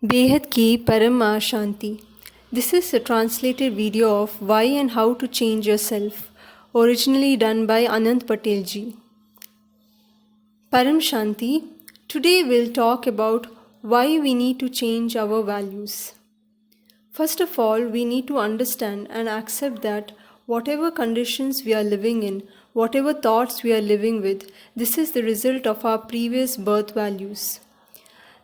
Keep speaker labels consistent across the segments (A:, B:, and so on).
A: Behad ki param shanti. This is a translated video of Why and How to Change Yourself, originally done by Anant Patel ji. Param Shanti. Today we'll talk about why we need to change our values. First of all, we need to understand and accept that whatever conditions we are living in, whatever thoughts we are living with, this is the result of our previous birth values.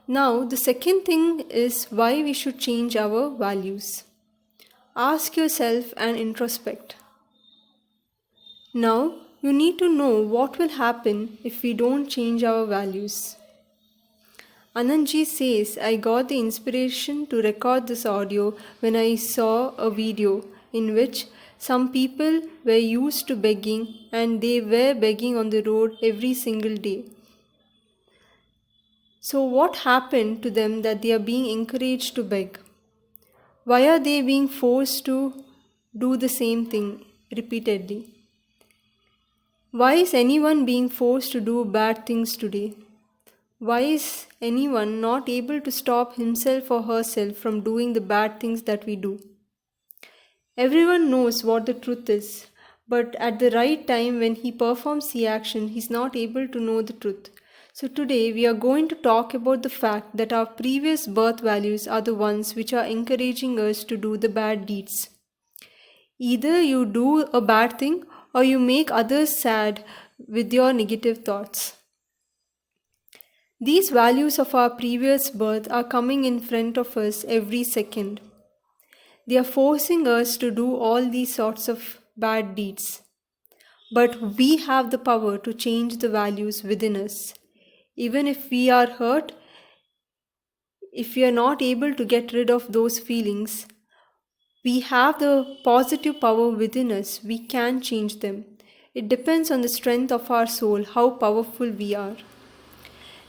A: Now, the second thing is why we should change our values. Ask yourself and introspect. Now, you need to know what will happen if we don't change our values. Anandji says, I got the inspiration to record this audio when I saw a video in which some people were used to begging and they were begging on the road every single day. So what happened to them that they are being encouraged to beg? Why are they being forced to do the same thing repeatedly? Why is anyone being forced to do bad things today? Why is anyone not able to stop himself or herself from doing the bad things that we do? Everyone knows what the truth is, but at the right time when he performs the action, he's not able to know the truth. So today we are going to talk about the fact that our previous birth values are the ones which are encouraging us to do the bad deeds. Either you do a bad thing or you make others sad with your negative thoughts. These values of our previous birth are coming in front of us every second. They are forcing us to do all these sorts of bad deeds. But we have the power to change the values within us. Even if we are hurt, if we are not able to get rid of those feelings, we have the positive power within us. We can change them. It depends on the strength of our soul, how powerful we are.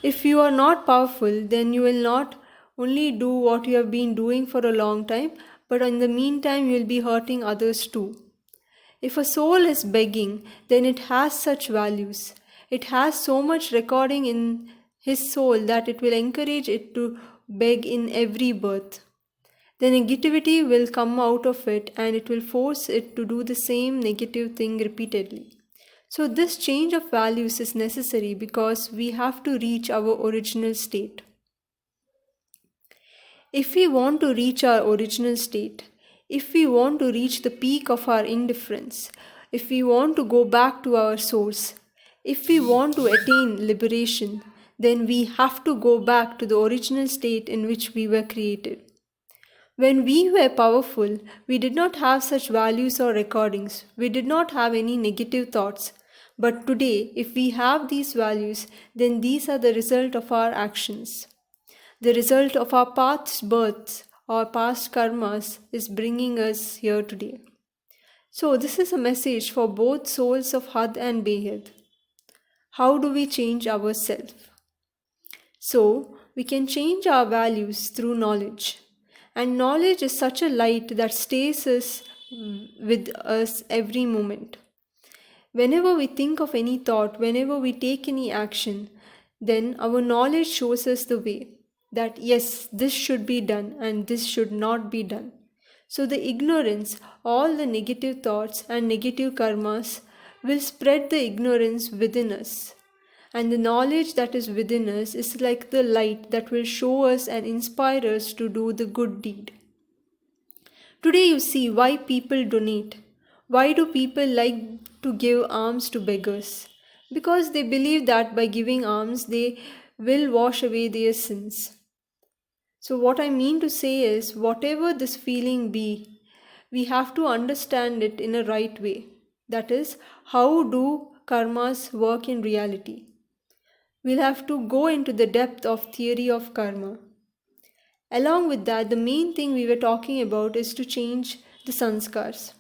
A: If you are not powerful, then you will not only do what you have been doing for a long time, but in the meantime you will be hurting others too. If a soul is begging, then it has such values. It has so much recording in his soul that it will encourage it to beg in every birth. The negativity will come out of it and it will force it to do the same negative thing repeatedly. So this change of values is necessary because we have to reach our original state. If we want to reach our original state, if we want to reach the peak of our indifference, if we want to go back to our source, if we want to attain liberation, then we have to go back to the original state in which we were created. When we were powerful, we did not have such values or recordings. We did not have any negative thoughts. But today, if we have these values, then these are the result of our actions. The result of our past births or past karmas is bringing us here today. So this is a message for both souls of Had and Behad. How do we change ourselves? So we can change our values through knowledge. And knowledge is such a light that stays with us every moment. Whenever we think of any thought, whenever we take any action, then our knowledge shows us the way. That yes, this should be done and this should not be done. So the ignorance, all the negative thoughts and negative karmas will spread the ignorance within us. And the knowledge that is within us is like the light that will show us and inspire us to do the good deed. Today you see why people donate. Why do people like to give alms to beggars? Because they believe that by giving alms they will wash away their sins. So what I mean to say is, whatever this feeling be, we have to understand it in a right way. That is, how do karmas work in reality? We'll have to go into the depth of theory of karma. Along with that, the main thing we were talking about is to change the sanskars.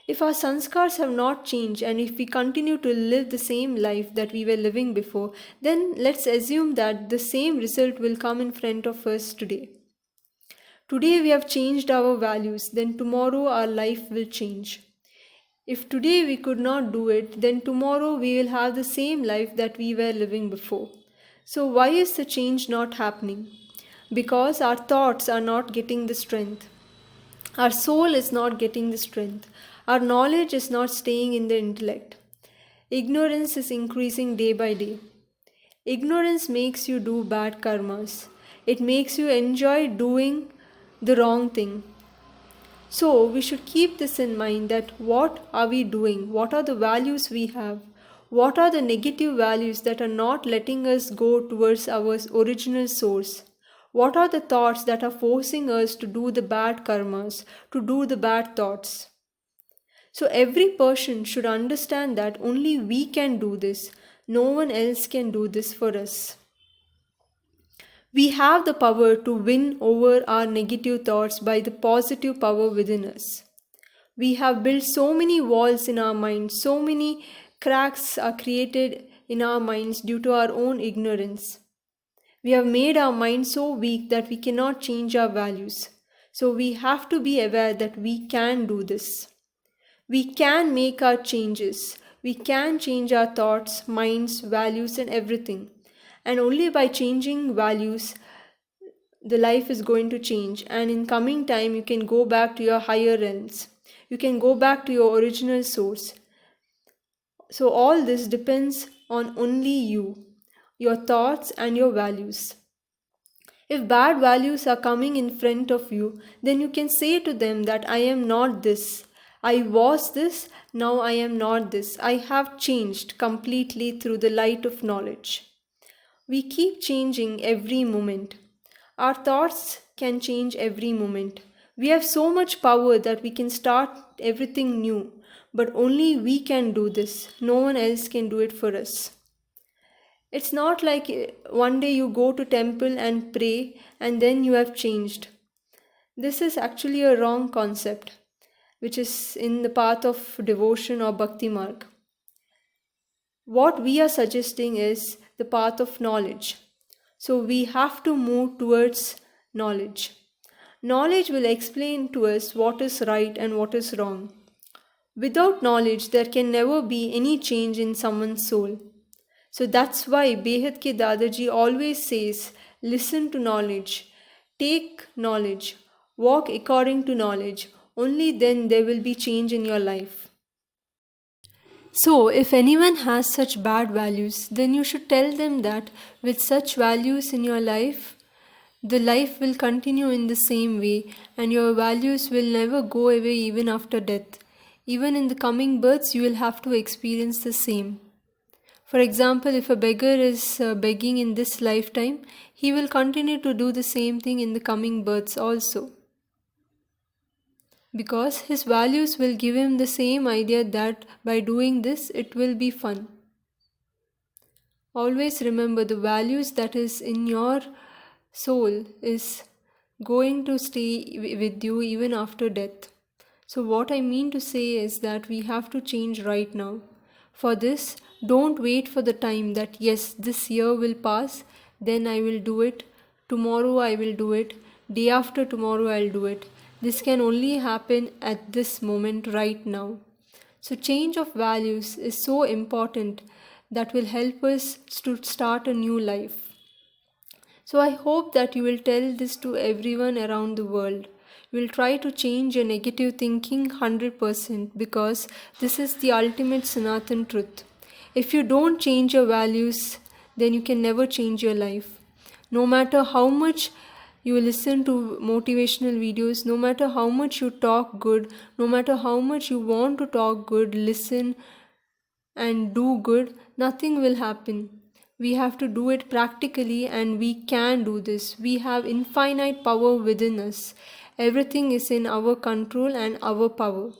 A: If our sanskars have not changed and if we continue to live the same life that we were living before, then let's assume that the same result will come in front of us today. Today we have changed our values, then tomorrow our life will change. If today we could not do it, then tomorrow we will have the same life that we were living before. So why is the change not happening? because our thoughts are not getting the strength. Our soul is not getting the strength. Our knowledge is not staying in the intellect. Ignorance is increasing day by day. Ignorance makes you do bad karmas. It makes you enjoy doing the wrong thing. So we should keep this in mind, that what are we doing? What are the values we have? What are the negative values that are not letting us go towards our original source? What are the thoughts that are forcing us to do the bad karmas, to do the bad thoughts? So every person should understand that only we can do this. No one else can do this for us. We have the power to win over our negative thoughts by the positive power within us. We have built so many walls in our minds, so many cracks are created in our minds due to our own ignorance. We have made our mind so weak that we cannot change our values. So we have to be aware that we can do this. We can make our changes. We can change our thoughts, minds, values, and everything. And only by changing values, the life is going to change. And in coming time, you can go back to your higher realms. You can go back to your original source. So all this depends on only you, your thoughts and your values. If bad values are coming in front of you, then you can say to them that I am not this. I was this, now I am not this. I have changed completely through the light of knowledge. We keep changing every moment. Our thoughts can change every moment. We have so much power that we can start everything new, but only we can do this. No one else can do it for us. It's not like one day you go to temple and pray and then you have changed. This is actually a wrong concept, which is in the path of devotion or bhakti marg. What we are suggesting is the path of knowledge. So we have to move towards knowledge. Knowledge will explain to us what is right and what is wrong. Without knowledge, there can never be any change in someone's soul. So that's why Behad ke Dadaji always says, listen to knowledge, take knowledge, walk according to knowledge. Only then there will be change in your life. So, if anyone has such bad values, then you should tell them that with such values in your life, the life will continue in the same way and your values will never go away even after death. Even in the coming births, you will have to experience the same. For example, if a beggar is begging in this lifetime, he will continue to do the same thing in the coming births also. Because his values will give him the same idea that by doing this, it will be fun. Always remember, the values that is in your soul is going to stay with you even after death. So what I mean to say is that we have to change right now. For this, don't wait for the time that yes, this year will pass, then I will do it, tomorrow I will do it, day after tomorrow I'll do it. This can only happen at this moment right now. So change of values is so important that will help us to start a new life. So I hope that you will tell this to everyone around the world. You will try to change your negative thinking 100% because this is the ultimate Sanatan truth. If you don't change your values, then you can never change your life. No matter how much you listen to motivational videos, no matter how much you talk good, no matter how much you want to talk good, listen and do good, nothing will happen. We have to do it practically and we can do this. We have infinite power within us. Everything is in our control and our power.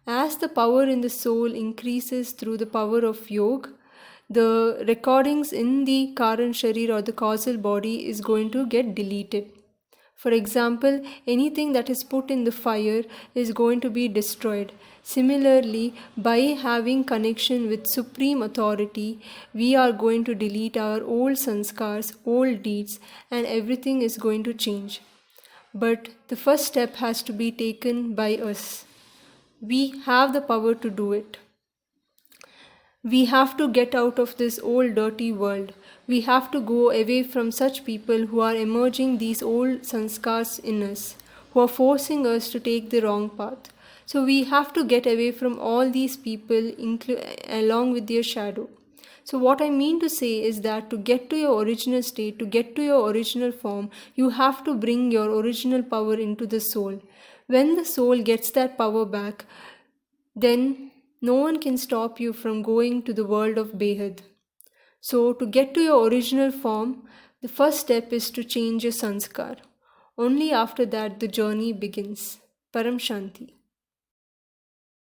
A: As the power in the soul increases through the power of yoga, the recordings in the Karan Sharir or the causal body is going to get deleted. For example, anything that is put in the fire is going to be destroyed. Similarly, by having connection with Supreme Authority, we are going to delete our old sanskars, old deeds, and everything is going to change. But the first step has to be taken by us. We have the power to do it. We have to get out of this old dirty world. We have to go away from such people who are emerging these old sanskars in us, who are forcing us to take the wrong path. So we have to get away from all these people along with their shadow. So, what I mean to say is that to get to your original state, to get to your original form, you have to bring your original power into the soul. When the soul gets that power back, then no one can stop you from going to the world of Behad. So, to get to your original form, the first step is to change your sanskar. Only after that the journey begins. Param Shanti.